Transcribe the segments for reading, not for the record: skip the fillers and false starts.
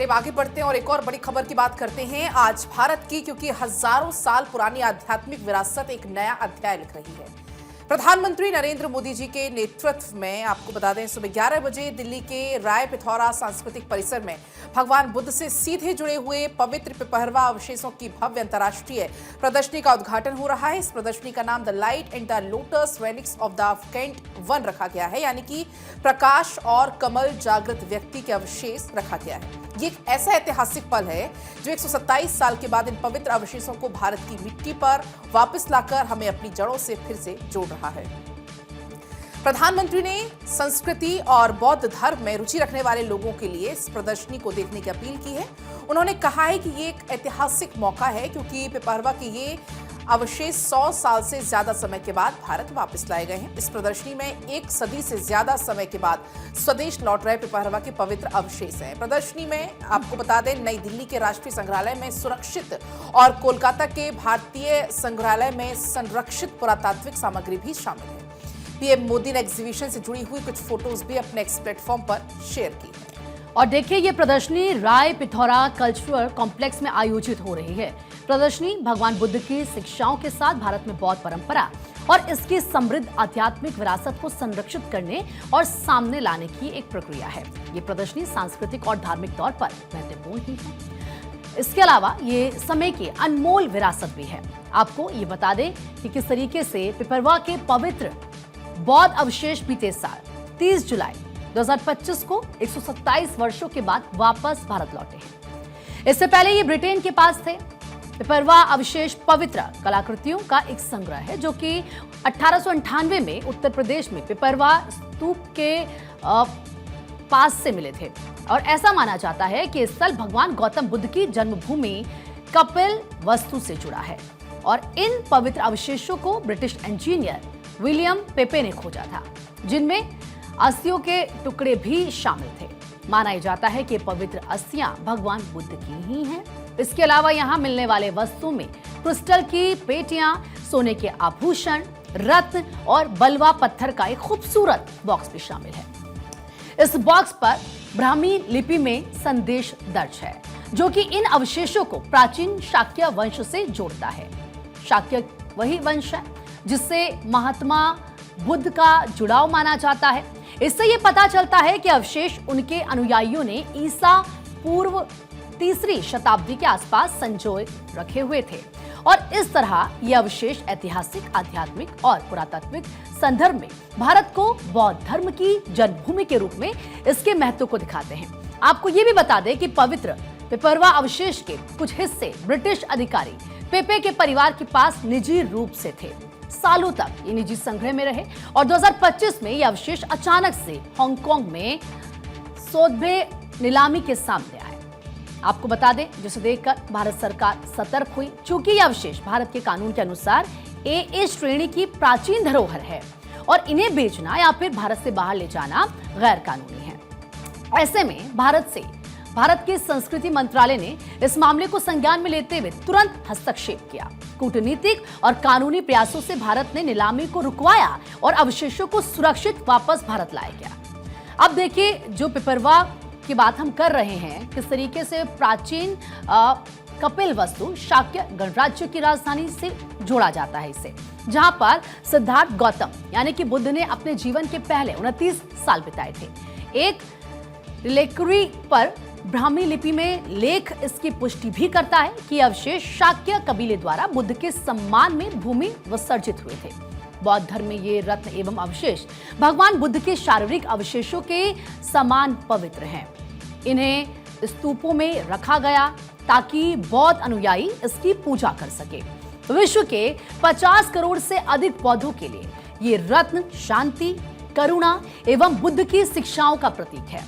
चलिए आगे बढ़ते हैं और एक और बड़ी खबर की बात करते हैं आज भारत की, क्योंकि हजारों साल पुरानी आध्यात्मिक विरासत एक नया अध्याय लिख रही है। प्रधानमंत्री नरेंद्र मोदी जी के नेतृत्व में आपको बता दें सुबह 11 बजे दिल्ली के राय पिथौरा सांस्कृतिक परिसर में भगवान बुद्ध से सीधे जुड़े हुए पवित्र पिपहरवा अवशेषों की भव्य अंतर्राष्ट्रीय प्रदर्शनी का उद्घाटन हो रहा है। इस प्रदर्शनी का नाम the light and the lotus relics of the awakened one रखा गया है, यानी कि प्रकाश और कमल जागृत व्यक्ति के अवशेष रखा गया है। ये एक ऐसा ऐतिहासिक पल है जो 127 साल के बाद इन पवित्र अवशेषों को भारत की मिट्टी पर वापस लाकर हमें अपनी जड़ों से फिर से जोड़ रहा है। प्रधानमंत्री ने संस्कृति और बौद्ध धर्म में रुचि रखने वाले लोगों के लिए इस प्रदर्शनी को देखने की अपील की है। उन्होंने कहा है कि ये एक ऐतिहासिक मौका है क्योंकि पिपहरवा के ये अवशेष 100 साल से ज्यादा समय के बाद भारत वापस लाए गए हैं। इस प्रदर्शनी में एक सदी से ज्यादा समय के बाद स्वदेश लौट रहे पिपहरवा के पवित्र अवशेष हैं। प्रदर्शनी में आपको बता दें नई दिल्ली के राष्ट्रीय संग्रहालय में सुरक्षित और कोलकाता के भारतीय संग्रहालय में संरक्षित पुरातात्विक सामग्री भी शामिल है। पीएम मोदी ने एग्जीबिशन से जुड़ी हुई कुछ फोटोज भी अपने एक्स प्लेटफॉर्म पर शेयर की है। और देखिए ये प्रदर्शनी राय पिथौरा कल्चरल कॉम्प्लेक्स में आयोजित हो रही है। प्रदर्शनी भगवान बुद्ध की शिक्षाओं के साथ भारत में बौद्ध परंपरा और इसकी समृद्ध आध्यात्मिक विरासत को संरक्षित करने और सामने लाने की एक प्रक्रिया है। ये प्रदर्शनी सांस्कृतिक और धार्मिक तौर पर महत्वपूर्ण ही है। इसके अलावा ये समय की अनमोल विरासत भी है। आपको ये बता दें कि किस तरीके से पिपहरवा के पवित्र बौद्ध अवशेष बीते साल 30 जुलाई 2025 को 127 वर्षों के बाद वापस भारत लौटे हैं। इससे पहले ये ब्रिटेन के पास थे। पिपहरवा अवशेष पवित्र कलाकृतियों का एक संग्रह है जो कि 1898 में उत्तर प्रदेश में पिपहरवा स्तूप के पास से मिले थे और ऐसा माना जाता है कि इस स्थल भगवान गौतम बुद्ध की जन्मभूमि कपिल वस्तु से जुड़ा है और इन पवित्र अवशेषों को ब्रिटिश इंजीनियर विलियम पेपे ने खोजा था, जिनमें अस्थियों के टुकड़े भी शामिल थे। माना जाता है कि पवित्र अस्थियां भगवान बुद्ध की ही हैं। इसके अलावा यहाँ मिलने वाले वस्तुओं में क्रिस्टल की पेटियां, सोने के आभूषण, रत्न और बलवा पत्थर का एक खूबसूरत बॉक्स भी शामिल है। इस बॉक्स पर ब्राह्मी लिपि में संदेश दर्ज है जो कि इन अवशेषों को प्राचीन शाक्य वंश से जोड़ता है। शाक्य वही वंश है जिससे महात्मा बुद्ध का जुड़ाव माना जाता है। इससे यह पता चलता है कि अवशेष उनके अनुयायियों ने ईसा पूर्व 3री शताब्दी के आसपास संजोए रखे हुए थे और इस तरह ये अवशेष ऐतिहासिक, आध्यात्मिक और पुरातात्विक संदर्भ में भारत को बौद्ध धर्म की जन्मभूमि के रूप में इसके महत्व को दिखाते हैं। आपको ये भी बता दें कि पवित्र पिपहरवा अवशेष के कुछ हिस्से ब्रिटिश अधिकारी पेपे के परिवार के पास निजी रूप से थे। सालों तक ये निजी संग्रह में रहे और 2025 में ये अवशेष अचानक से हांगकांग में सोथबे नीलामी के सामने आए। आपको बता दें जिसे देखकर भारत सरकार सतर्क हुई, चूंकि ये अवशेष भारत के कानून के अनुसार ए श्रेणी की प्राचीन धरोहर है और इन्हें बेचना या फिर भारत से बाहर ले जाना गैर कानूनी है। ऐसे में भारत के संस्कृति मंत्रालय ने इस मामले को संज्ञान में लेते हुए तुरंत हस्तक्षेप किया। कूटनीतिक और कानूनी प्रयासों से भारत ने नीलामी को रुकवाया और अवशेषों को सुरक्षित वापस भारत लाया गया। अब देखिए जो पिपहरवा की बात हम कर रहे हैं, किस तरीके से प्राचीन कपिल वस्तु शाक्य गणराज्य की राजधानी से जोड़ा जाता है इसे, जहां पर सिद्धार्थ गौतम यानी कि बुद्ध ने अपने जीवन के पहले 29 साल बिताए थे। एक रिलेक्री पर ब्राह्मी लिपि में लेख इसकी पुष्टि भी करता है कि अवशेष शाक्य कबीले द्वारा बुद्ध के सम्मान में भूमि विसर्जित हुए थे। बौद्ध धर्म में ये रत्न एवं अवशेष भगवान बुद्ध के शारीरिक अवशेषों के समान पवित्र हैं। इन्हें स्तूपों में रखा गया ताकि बौद्ध अनुयायी इसकी पूजा कर सके। विश्व के 50 करोड़ से अधिक बौद्धों के लिए ये रत्न शांति, करुणा एवं बुद्ध की शिक्षाओं का प्रतीक है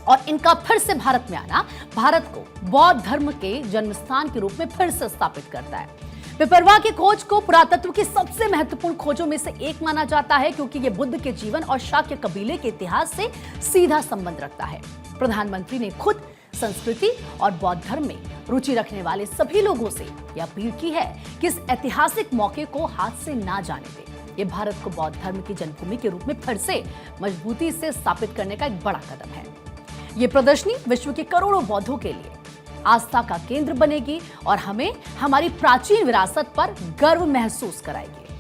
और इनका फिर से भारत में आना भारत को बौद्ध धर्म के जन्मस्थान के रूप में फिर से स्थापित करता है। पिपहरवा की खोज को पुरातत्व की सबसे महत्वपूर्ण खोजों में से एक माना जाता है क्योंकि ये बुद्ध के जीवन और शाक्य कबीले के इतिहास से सीधा संबंध रखता है। प्रधानमंत्री ने खुद संस्कृति और बौद्ध धर्म में रुचि रखने वाले सभी लोगों से यह अपील की है कि इस ऐतिहासिक मौके को हाथ से ना जाने दें। ये भारत को बौद्ध धर्म की जन्मभूमि के रूप में फिर से मजबूती से स्थापित करने का एक बड़ा कदम है। ये प्रदर्शनी विश्व के करोड़ों बौद्धों के लिए आस्था का केंद्र बनेगी और हमें हमारी प्राचीन विरासत पर गर्व महसूस कराएगी।